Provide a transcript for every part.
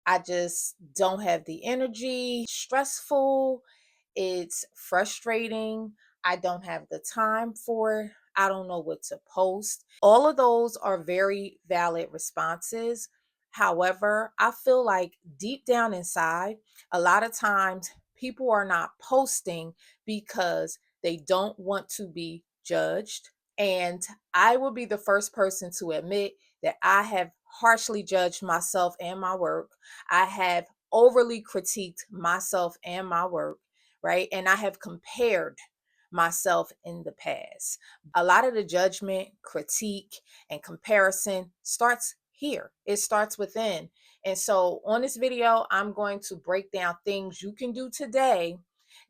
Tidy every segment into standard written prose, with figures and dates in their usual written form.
I just don't have the energy. Stressful. It's frustrating. I don't have the time for it. I don't know what to post. All of those are very valid responses. However, I feel like deep down inside, a lot of times people are not posting because they don't want to be judged. And I will be the first person to admit that I have harshly judged myself and my work. I have overly critiqued myself and my work, right? And I have compared myself in the past. A lot of the judgment, critique, and comparison starts here. It starts within. And so on this video, I'm going to break down things you can do today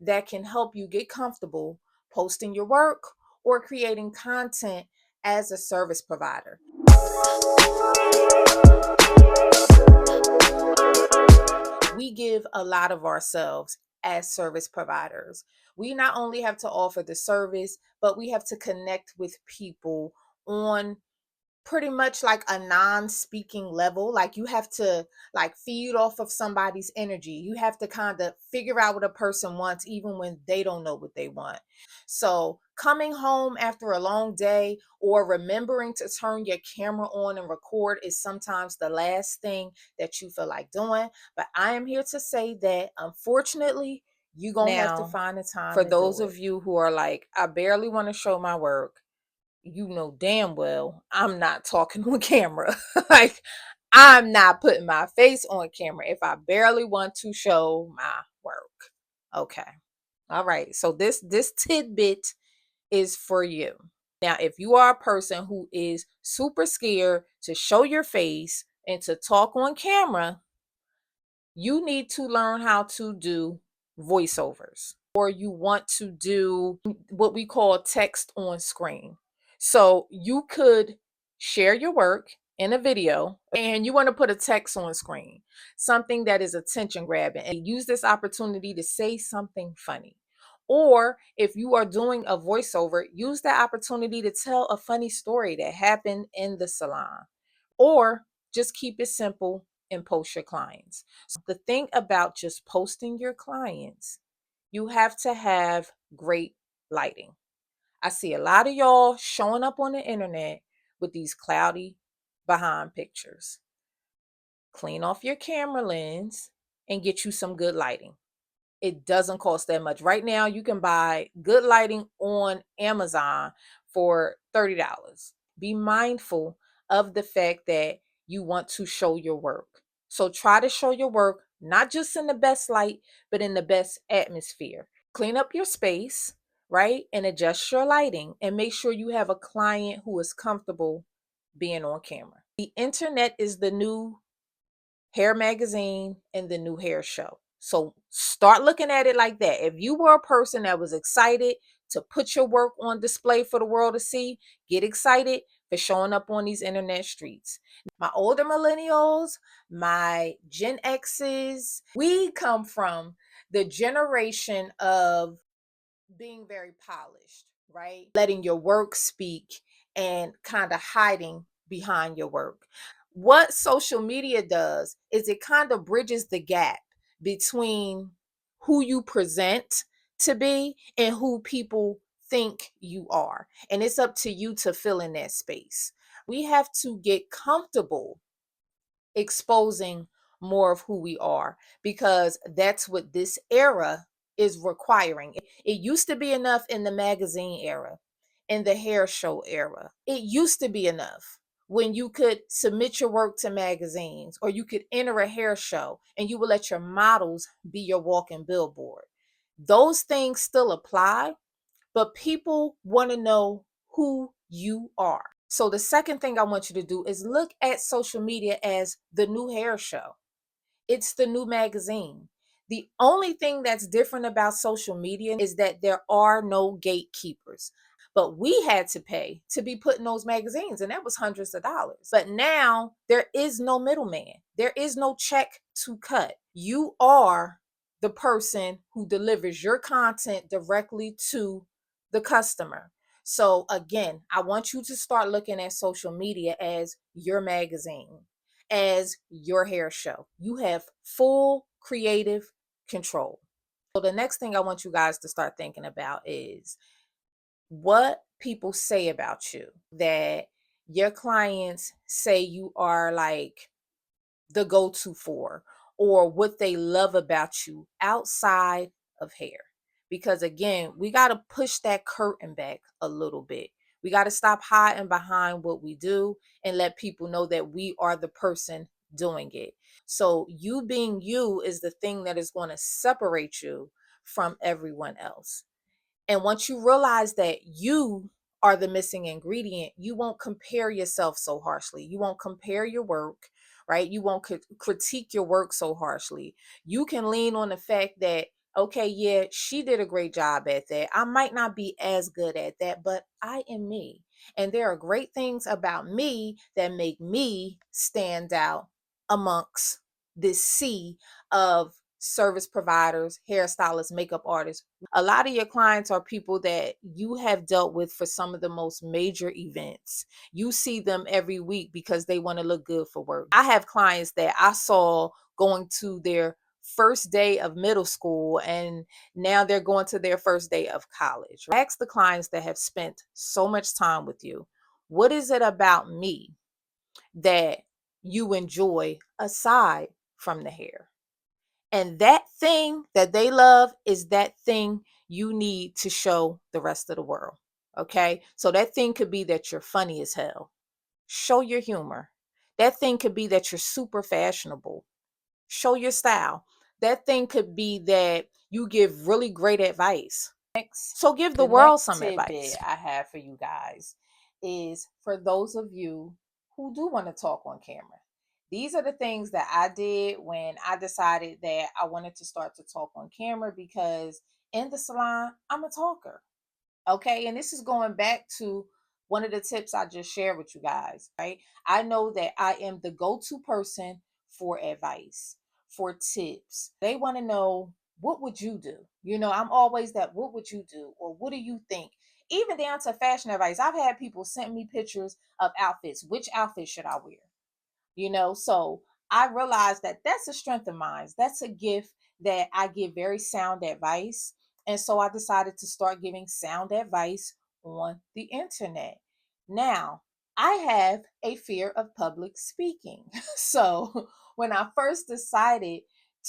that can help you get comfortable posting your work or creating content as a service provider. We give a lot of ourselves as service providers. We not only have to offer the service, but we have to connect with people on pretty much like a non-speaking level. Like you have to like feed off of somebody's energy. You have to kind of figure out what a person wants even when they don't know what they want. So coming home after a long day or remembering to turn your camera on and record is sometimes the last thing that you feel like doing. But I am here to say that unfortunately you're gonna have to find the time. For those of you who are like, I barely want to show my work, you know damn well I'm not talking on camera. Like, I'm not putting my face on camera if I barely want to show my work. Okay. All right. So this tidbit is for you. Now, if you are a person who is super scared to show your face and to talk on camera, you need to learn how to do voiceovers, or you want to do what we call text on screen. So you could share your work in a video and you want to put a text on screen, something that is attention grabbing, and use this opportunity to say something funny. Or if you are doing a voiceover, use that opportunity to tell a funny story that happened in the salon. Or just keep it simple and post your clients. So the thing about just posting your clients, you have to have great lighting. I see a lot of y'all showing up on the internet with these cloudy behind pictures. Clean off your camera lens and get you some good lighting. It doesn't cost that much. Right now, you can buy good lighting on Amazon for $30. Be mindful of the fact that you want to show your work. So try to show your work not just in the best light, but in the best atmosphere. Clean up your space, right? And adjust your lighting and make sure you have a client who is comfortable being on camera. The internet is the new hair magazine and the new hair show. So start looking at it like that. If you were a person that was excited to put your work on display for the world to see, get excited for showing up on these internet streets. My older millennials, my Gen X's, we come from the generation of being very polished, right? Letting your work speak and kind of hiding behind your work. What social media does is it kind of bridges the gap between who you present to be and who people think you are. And it's up to you to fill in that space. We have to get comfortable exposing more of who we are, because that's what this era is requiring. It used to be enough in the magazine era, in the hair show era. It used to be enough when you could submit your work to magazines, or you could enter a hair show and you would let your models be your walking billboard. Those things still apply, but people want to know who you are. So the second thing I want you to do is look at social media as the new hair show. It's the new magazine. The only thing that's different about social media is that there are no gatekeepers. But we had to pay to be put in those magazines, and that was hundreds of dollars. But now there is no middleman. There is no check to cut. You are the person who delivers your content directly to the customer. So again, I want you to start looking at social media as your magazine. as your hair show. You have full creative control. So the next thing I want you guys to start thinking about is what people say about you, that your clients say you are like the go-to for, or what they love about you outside of hair. Because again, we got to push that curtain back a little bit. We got to stop hiding behind what we do and let people know that we are the person doing it. So you being you is the thing that is going to separate you from everyone else. And once you realize that you are the missing ingredient, you won't compare yourself so harshly. You won't compare your work, right? You won't critique your work so harshly. You can lean on the fact that, okay, yeah, she did a great job at that. I might not be as good at that, but I am me. And there are great things about me that make me stand out amongst this sea of service providers, hairstylists, makeup artists. A lot of your clients are people that you have dealt with for some of the most major events. You see them every week because they want to look good for work. I have clients that I saw going to their first day of middle school, and now they're going to their first day of college. Ask the clients that have spent so much time with you, what is it about me that you enjoy aside from the hair? And that thing that they love is that thing you need to show the rest of the world. Okay. So that thing could be that you're funny as hell. Show your humor. That thing could be that you're super fashionable. Show your style. That thing could be that you give really great advice. So give the world some advice. I have for you guys is for those of you who do want to talk on camera. These are the things that I did when I decided that I wanted to start to talk on camera, because in the salon, I'm a talker. Okay. And this is going back to one of the tips I just shared with you guys, right? I know that I am the go to person for advice, for tips. They want to know, what would you do? I'm always that, what would you do? Or what do you think? Even down to fashion advice. I've had people send me pictures of outfits. Which outfit should I wear? So I realized that that's a strength of mine. That's a gift, that I give very sound advice. And so I decided to start giving sound advice on the internet. Now, I have a fear of public speaking. So when I first decided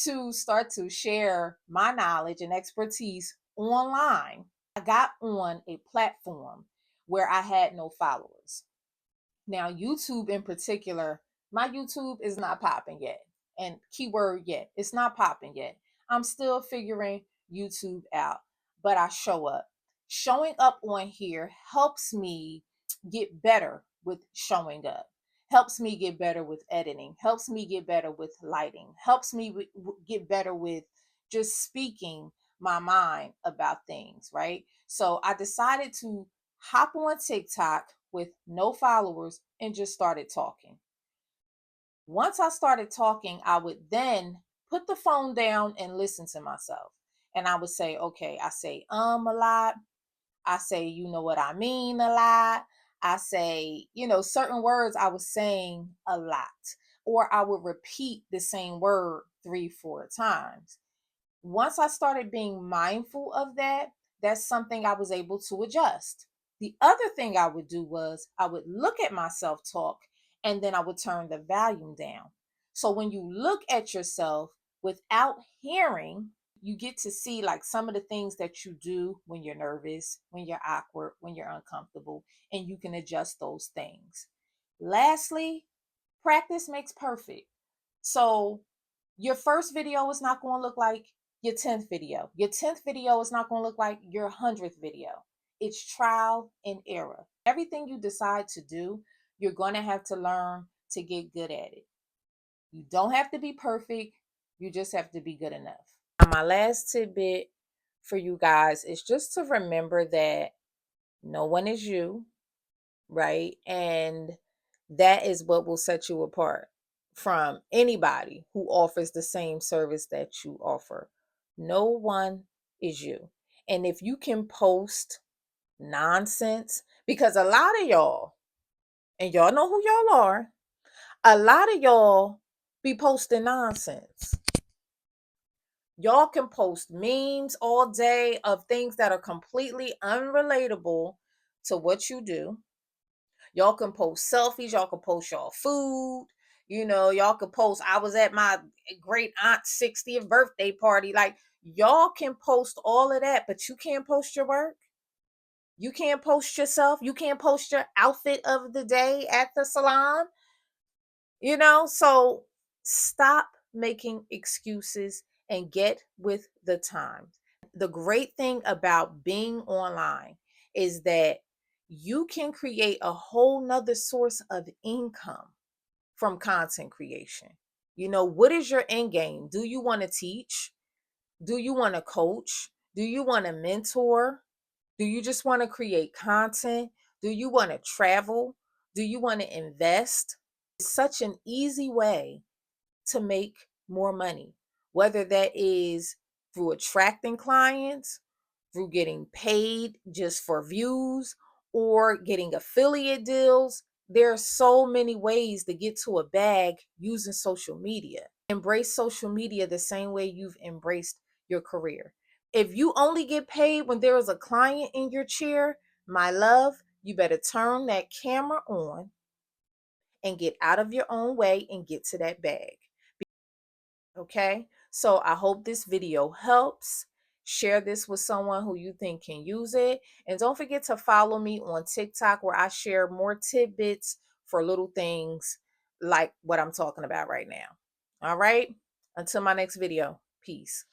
to start to share my knowledge and expertise online, I got on a platform where I had no followers. Now, YouTube in particular, my YouTube is not popping yet. And keyword yet, it's not popping yet. I'm still figuring YouTube out, but I show up. Showing up on here helps me get better with showing up, helps me get better with editing, helps me get better with lighting, helps me get better with just speaking my mind about things, right? So I decided to hop on TikTok with no followers and just started talking. Once I started talking, I would then put the phone down and listen to myself. And I would say, okay, I say a lot. I say, you know what I mean, a lot. I say, certain words I was saying a lot. Or I would repeat the same word 3, 4 times. Once I started being mindful of that, that's something I was able to adjust. The other thing I would do was I would look at myself talk, and then I would turn the volume down. So when you look at yourself without hearing, you get to see like some of the things that you do when you're nervous, when you're awkward, when you're uncomfortable, and you can adjust those things. Lastly, practice makes perfect. So your first video is not going to look like your 10th video. Your 10th video is not going to look like your 100th video. It's trial and error. Everything you decide to do, you're going to have to learn to get good at it. You don't have to be perfect. You just have to be good enough. Now, my last tidbit for you guys is just to remember that no one is you, right? And that is what will set you apart from anybody who offers the same service that you offer. No one is you. And if you can post nonsense, because a lot of y'all, and y'all know who y'all are, A lot of y'all be posting nonsense. Y'all can post memes all day of things that are completely unrelatable to what you do. Y'all can post selfies, y'all can post y'all food, y'all can post, I was at my great aunt's 60th birthday party. Like, y'all can post all of that, but you can't post your work. You can't post yourself. You can't post your outfit of the day at the salon. So stop making excuses and get with the times. The great thing about being online is that you can create a whole nother source of income from content creation. What is your end game? Do you want to teach? Do you want to coach? Do you want to mentor? Do you just want to create content? Do you want to travel? Do you want to invest? It's such an easy way to make more money, whether that is through attracting clients, through getting paid just for views, or getting affiliate deals. There are so many ways to get to a bag using social media. Embrace social media the same way you've embraced your career. If you only get paid when there is a client in your chair, my love, you better turn that camera on and get out of your own way and get to that bag. Okay, so I hope this video helps. Share this with someone who you think can use it. And don't forget to follow me on TikTok, where I share more tidbits for little things like what I'm talking about right now. All right, until my next video, peace.